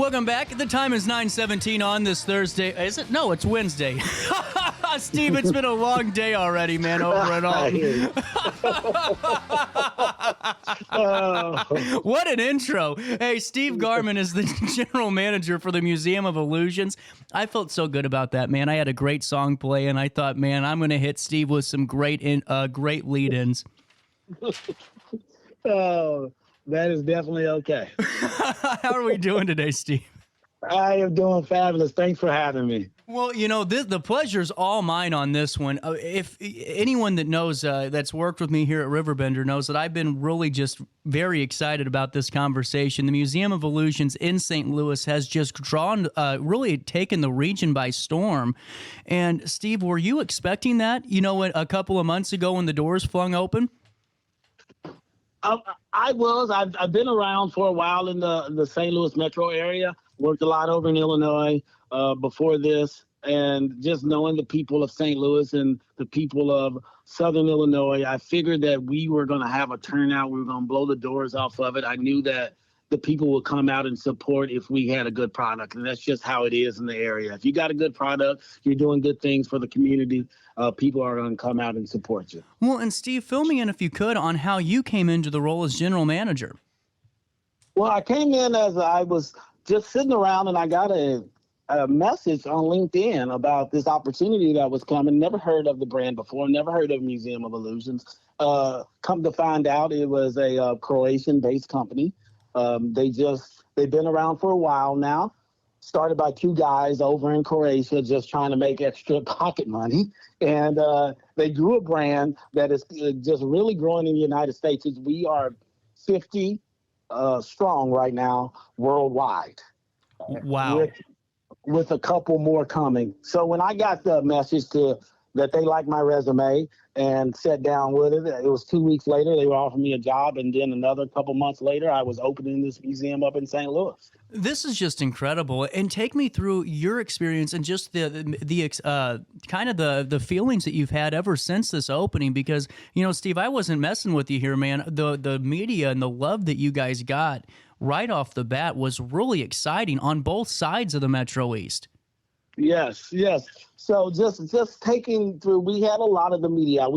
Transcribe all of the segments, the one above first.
Welcome back. The time is 9:17 on this Thursday. Is it? No, it's Wednesday. Steve, it's been a long day already, man, over at all. What an intro. Hey, Steve Garmon is the general manager for the Museum of Illusions. I felt so good about that, man. I had a great song play, and I thought, man, I'm going to hit Steve with some great lead-ins. Oh, that is definitely okay. How are we doing today, Steve? I am doing fabulous. Thanks for having me. Well, you know, the pleasure's all mine on this one. If anyone that knows that's worked with me here at Riverbender knows that I've been really just very excited about this conversation. The Museum of Illusions in St. Louis has just really taken the region by storm. And Steve, were you expecting that, you know, a couple of months ago when the doors flung open? I was. I've been around for a while in the St. Louis metro area. Worked a lot over in Illinois before this, and just knowing the people of St. Louis and the people of Southern Illinois, I figured that we were going to have a turnout. We were going to blow the doors off of it. I knew that the people would come out and support if we had a good product, and that's just how it is in the area. If you got a good product, you're doing good things for the community, people are going to come out and support you. Well, and Steve, fill me in if you could on how you came into the role as general manager. Well, I came in as I was just sitting around, and I got a message on LinkedIn about this opportunity that was coming. Never heard of the brand before, never heard of Museum of Illusions. Come to find out, it was a Croatian-based company. They've been around for a while now. Started by two guys over in Croatia just trying to make extra pocket money. And they grew a brand that is just really growing in the United States. We are 50 strong right now worldwide. Wow. With a couple more coming. So when I got the message that they liked my resume and sat down with it, it was 2 weeks later, they were offering me a job. And then another couple months later, I was opening this museum up in St. Louis. This is just incredible. And take me through your experience and just the kind of the feelings that you've had ever since this opening. Because, you know, Steve, I wasn't messing with you here, man. The media and the love that you guys got right off the bat was really exciting on both sides of the Metro East. Yes. So just taking through, we had a lot of the media.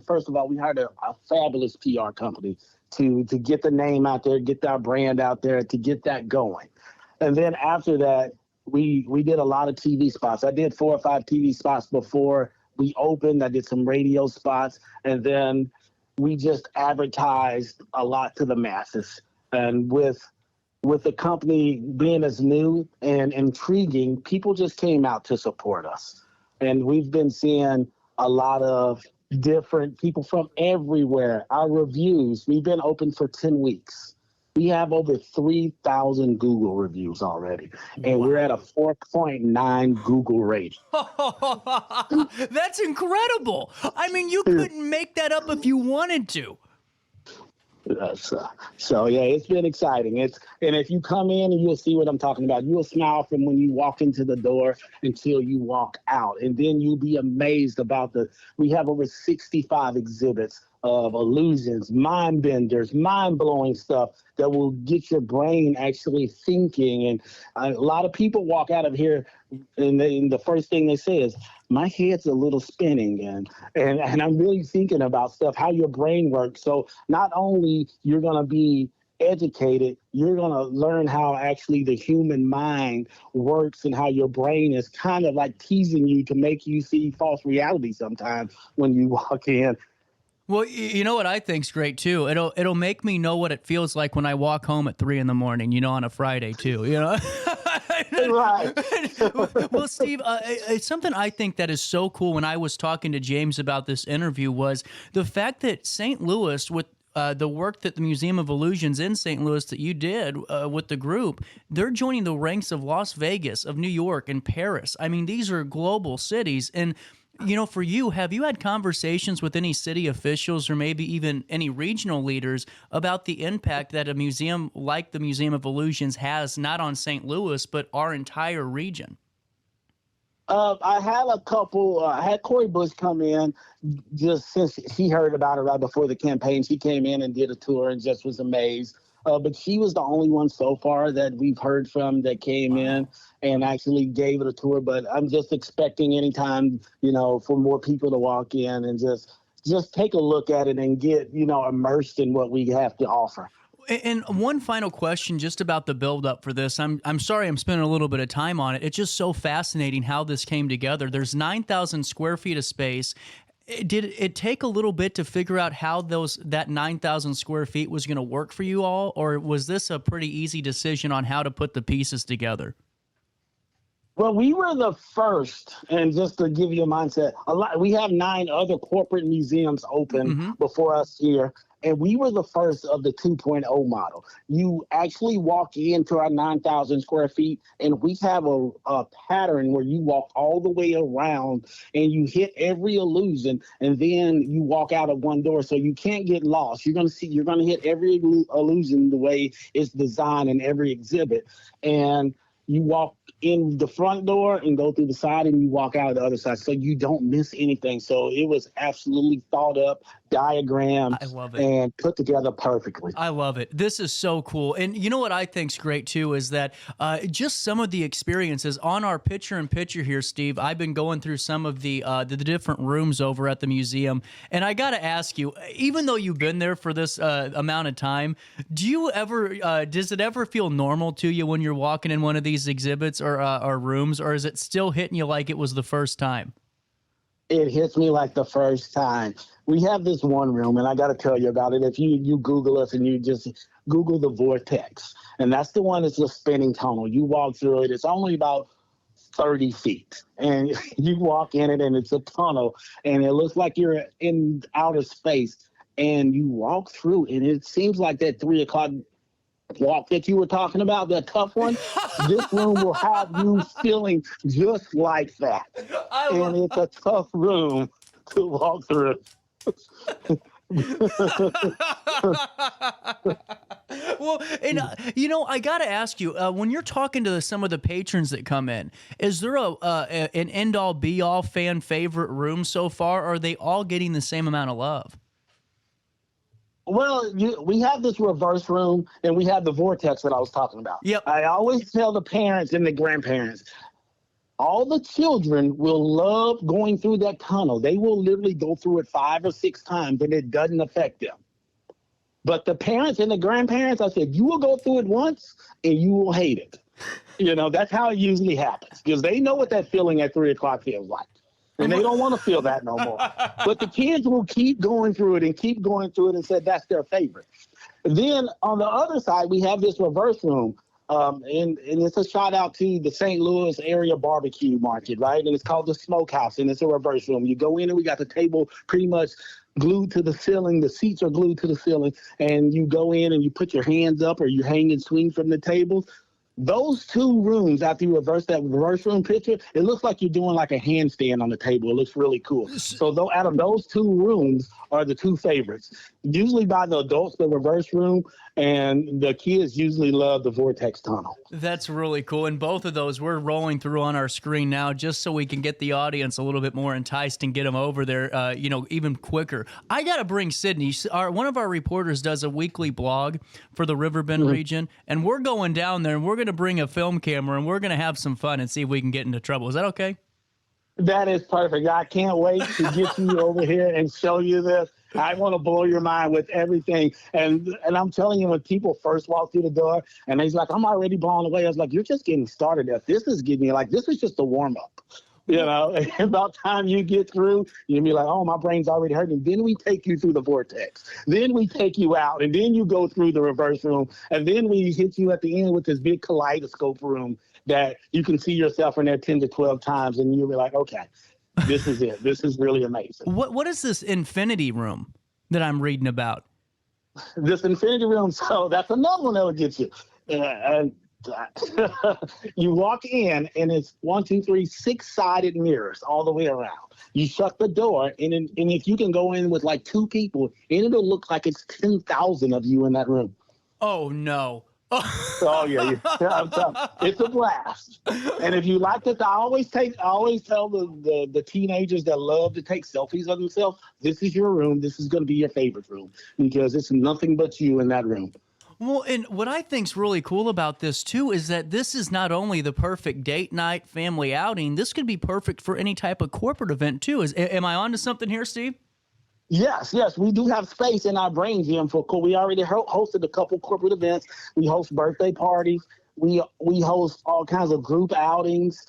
First of all, we hired a fabulous PR company to get the name out there, get our brand out there, to get that going. And then after that, we did a lot of TV spots. I did 4 or 5 TV spots before we opened. I did some radio spots, and then we just advertised a lot to the masses. And with the company being as new and intriguing, people just came out to support us. And we've been seeing a lot of different people from everywhere. Our reviews, we've been open for 10 weeks. We have over 3,000 Google reviews already, and We're at a 4.9 Google rating. That's incredible. I mean, you couldn't make that up if you wanted to. So yeah, it's been exciting. And if you come in and you'll see what I'm talking about, you'll smile from when you walk into the door until you walk out. And then you'll be amazed about we have over 65 exhibits of illusions, mind benders, mind-blowing stuff that will get your brain actually thinking. And a lot of people walk out of here and the first thing they say is, my head's a little spinning, and I'm really thinking about stuff, how your brain works. So not only you're going to be educated, you're going to learn how actually the human mind works and how your brain is kind of like teasing you to make you see false reality sometimes when you walk in. Well, you know what I think's great too. It'll make me know what it feels like when I walk home at 3 a.m, you know, on a Friday too, you know. Right. Well, Steve, it's something I think that is so cool. When I was talking to James about this interview, was the fact that St. Louis, with the work that the Museum of Illusions in St. Louis that you did with the group, they're joining the ranks of Las Vegas, of New York, and Paris. I mean, these are global cities. And you know, for you, have you had conversations with any city officials or maybe even any regional leaders about the impact that a museum like the Museum of Illusions has, not on St. Louis, but our entire region? I had a couple. I had Corey Bush come in just since he heard about it right before the campaign. She came in and did a tour and just was amazed but she was the only one so far that we've heard from that came in and actually gave it a tour. But I'm just expecting anytime, for more people to walk in and just take a look at it and get, immersed in what we have to offer. And one final question just about the build-up for this. I'm sorry I'm spending a little bit of time on it. It's just so fascinating how this came together. There's 9,000 square feet of space. Did it take a little bit to figure out how that 9,000 square feet was going to work for you all, or was this a pretty easy decision on how to put the pieces together? Well, we were the first, and just to give you a mindset, we have 9 other corporate museums open before us here, and we were the first of the 2.0 model. You actually walk into our 9,000 square feet, and we have a pattern where you walk all the way around, and you hit every illusion, and then you walk out of one door, so you can't get lost. You're going to hit every illusion the way it's designed in every exhibit, and you walk in the front door and go through the side, and you walk out of the other side, so you don't miss anything. So it was absolutely thought up, diagrammed, I love it, and put together perfectly. I love it. This is so cool. And you know what I think's great too is that just some of the experiences on our picture-in-picture here, Steve. I've been going through some of the different rooms over at the museum, and I got to ask you, even though you've been there for this amount of time, does it ever feel normal to you when you're walking in one of these exhibits or rooms, or is it still hitting you like it was the first time? It hits me like the first time. We have this one room, and I got to tell you about it. If you Google us and you just Google the Vortex, and that's the one that's a spinning tunnel. You walk through it. It's only about 30 feet, and you walk in it, and it's a tunnel, and it looks like you're in outer space, and you walk through, and it seems like that 3 o'clock walk that you were talking about, that tough one, this room will have you feeling just like that. And it's a tough room to walk through. Well, and I got to ask you, when you're talking to some of the patrons that come in, is there an end-all be-all fan favorite room so far, or are they all getting the same amount of love? Well, we have this reverse room, and we have the vortex that I was talking about. Yep. I always tell the parents and the grandparents, all the children will love going through that tunnel. They will literally go through it 5 or 6 times, and it doesn't affect them. But the parents and the grandparents, I said, you will go through it once, and you will hate it. That's how it usually happens, because they know what that feeling at 3 o'clock feels like. And they don't want to feel that no more. But the kids will keep going through it and keep going through it and said that's their favorite. Then on the other side, we have this reverse room. And it's a shout out to the St. Louis area barbecue market, right? And it's called the Smokehouse, and it's a reverse room. You go in and we got the table pretty much glued to the ceiling. The seats are glued to the ceiling. And you go in and you put your hands up or you hang and swing from the tables. Those 2 rooms, after you reverse that reverse room picture, it looks like you're doing like a handstand on the table. It looks really cool. So out of those 2 rooms are the 2 favorites. Usually by the adults, the reverse room, and the kids usually love the vortex tunnel. That's really cool. And both of those we're rolling through on our screen now just so we can get the audience a little bit more enticed and get them over there, even quicker. I got to bring Sydney. One of our reporters does a weekly blog for the Riverbend region, and we're going down there, and we're going to bring a film camera, and we're going to have some fun and see if we can get into trouble. Is that okay? That is perfect. I can't wait to get you over here and show you this. I want to blow your mind with everything. And I'm telling you, when people first walk through the door and he's like, I'm already blown away. I was like, you're just getting started. This is just a warm up. About time you get through, you'll be like, oh, my brain's already hurting. Then we take you through the vortex. Then we take you out, and then you go through the reverse room. And then we hit you at the end with this big kaleidoscope room that you can see yourself in there 10 to 12 times. And you'll be like, okay, this is it. This is really amazing. What is this infinity room that I'm reading about? This infinity room, so that's another one that will get you. You walk in, and it's 1, 2, 3, 6-sided mirrors all the way around. You shut the door, and if you can go in with like 2 people, and it'll look like it's 10,000 of you in that room. Oh, no. Oh yeah, it's a blast. And if you like this, I always tell the teenagers that love to take selfies of themselves, this is your room. This is going to be your favorite room because it's nothing but you in that room. Well, and what I think's really cool about this too is that this is not only the perfect date night family outing. This could be perfect for any type of corporate event too. Am I on to something here, Steve? Yes, yes, we do have space in our brain gym for. We already hosted a couple corporate events. We host birthday parties. We host all kinds of group outings,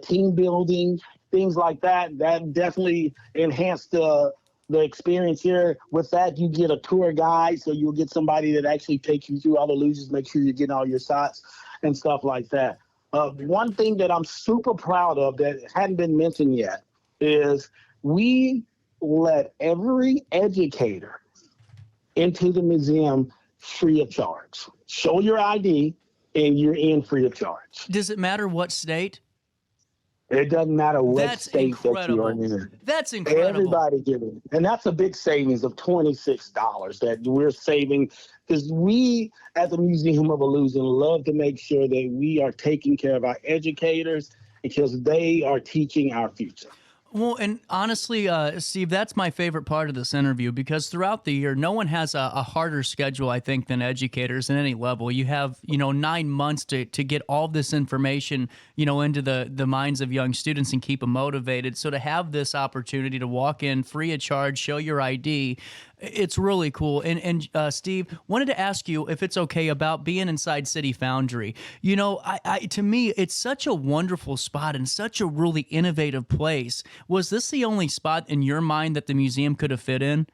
team building, things like that. That definitely enhanced the experience here. With that, you get a tour guide, so you'll get somebody that actually takes you through all the illusions, make sure you're getting all your shots and stuff like that. One thing that I'm super proud of that hadn't been mentioned yet is we let every educator into the museum free of charge. Show your ID and you're in free of charge. Does it matter what state? It doesn't matter what That's state incredible. that you're in. That's incredible. Everybody getting, and that's a big savings of $26 that we're saving, because we at the Museum of Illusion love to make sure that we are taking care of our educators because they are teaching our future. Well, and honestly, Steve, that's my favorite part of this interview because throughout the year, no one has a harder schedule, I think, than educators at any level. You have, 9 months to get all this information, into the minds of young students and keep them motivated. So to have this opportunity to walk in free of charge, show your ID, it's really cool. And Steve, wanted to ask you if it's okay about being inside City Foundry. To me, it's such a wonderful spot and such a really innovative place. Was this the only spot in your mind that the museum could have fit in?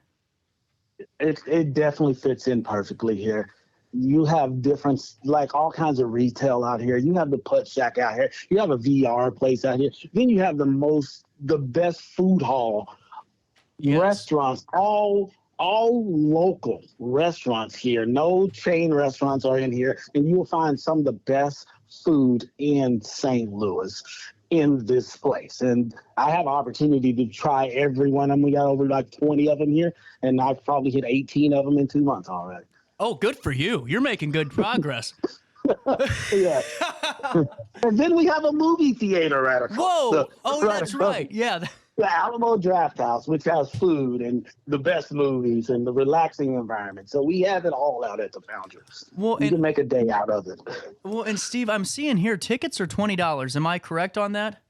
It definitely fits in perfectly here. You have different, like all kinds of retail out here. You have the Putt Shack out here. You have a VR place out here. Then you have the best food hall, Yes. restaurants, all local restaurants here. No chain restaurants are in here, and you will find some of the best food in St. Louis in this place. And I have opportunity to try every one of them. We got over like 20 of them here, and I've probably hit 18 of them in 2 months already. Oh, good for you. You're making good progress. Yeah. And then we have a movie theater right across. Whoa. That's right. Yeah. The Alamo Draft House, which has food and the best movies and the relaxing environment. So we have it all out at the Foundry. Well, you can make a day out of it. Well, and Steve, I'm seeing here tickets are $20. Am I correct on that?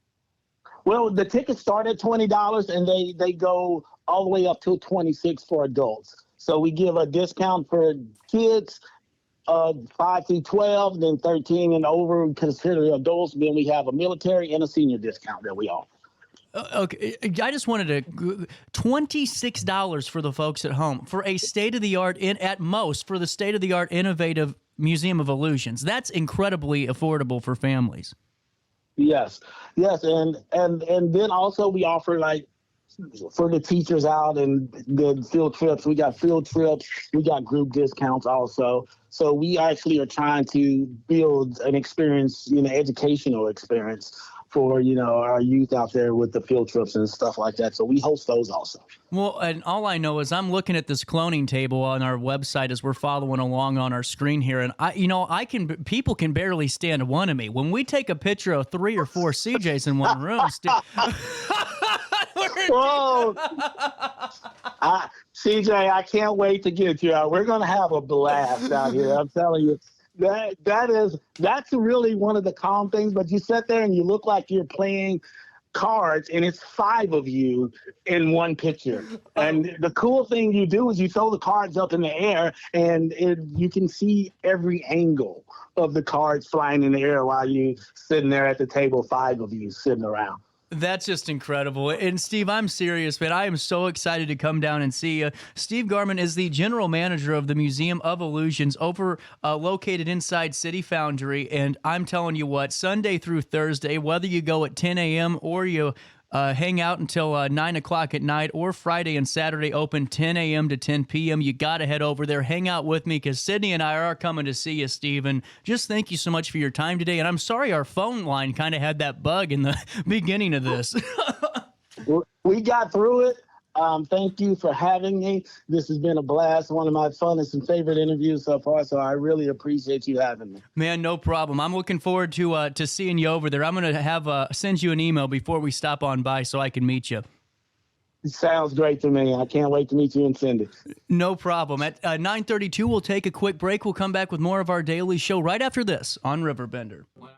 Well, the tickets start at $20 and they go all the way up to $26 for adults. So we give a discount for kids 5 through 12, then 13 and over considered adults. Then we have a military and a senior discount that we offer. Okay, I just wanted to $26 for the folks at home for a state-of-the-art, at most, for the state-of-the-art innovative Museum of Illusions. That's incredibly affordable for families. Yes, and then also we offer like for the teachers out and the field trips. We got field trips. We got group discounts also. So we actually are trying to build an experience, educational experience for, our youth out there with the field trips and stuff like that. So we host those also. Well, and all I know is I'm looking at this cloning table on our website as we're following along on our screen here, and people can barely stand one of me. When we take a picture of 3 or 4 CJs in one room, Whoa. CJ, I can't wait to get you out. We're going to have a blast out here. I'm telling you. That's really one of the calm things, but you sit there and you look like you're playing cards and it's 5 of you in one picture. And the cool thing you do is you throw the cards up in the air and you can see every angle of the cards flying in the air while you sitting there at the table, 5 of you sitting around. That's just incredible. And Steve, I'm serious, man. I am so excited to come down and see you. Steve Garmon is the general manager of the Museum of Illusions located inside City Foundry. And I'm telling you what, Sunday through Thursday, whether you go at 10 a.m. or you hang out until 9 o'clock at night, or Friday and Saturday open 10 a.m. to 10 p.m. You got to head over there, hang out with me, because Sydney and I are coming to see you, Steve. And just thank you so much for your time today. And I'm sorry our phone line kind of had that bug in the beginning of this. We got through it. Thank you for having me. This has been a blast, one of my funnest and favorite interviews so far, so I really appreciate you having me. Man, no problem. I'm looking forward to seeing you over there. I'm going to send you an email before we stop on by so I can meet you. Sounds great to me. I can't wait to meet you and Cindy. No problem. At 9:32, we'll take a quick break. We'll come back with more of our daily show right after this on Riverbender.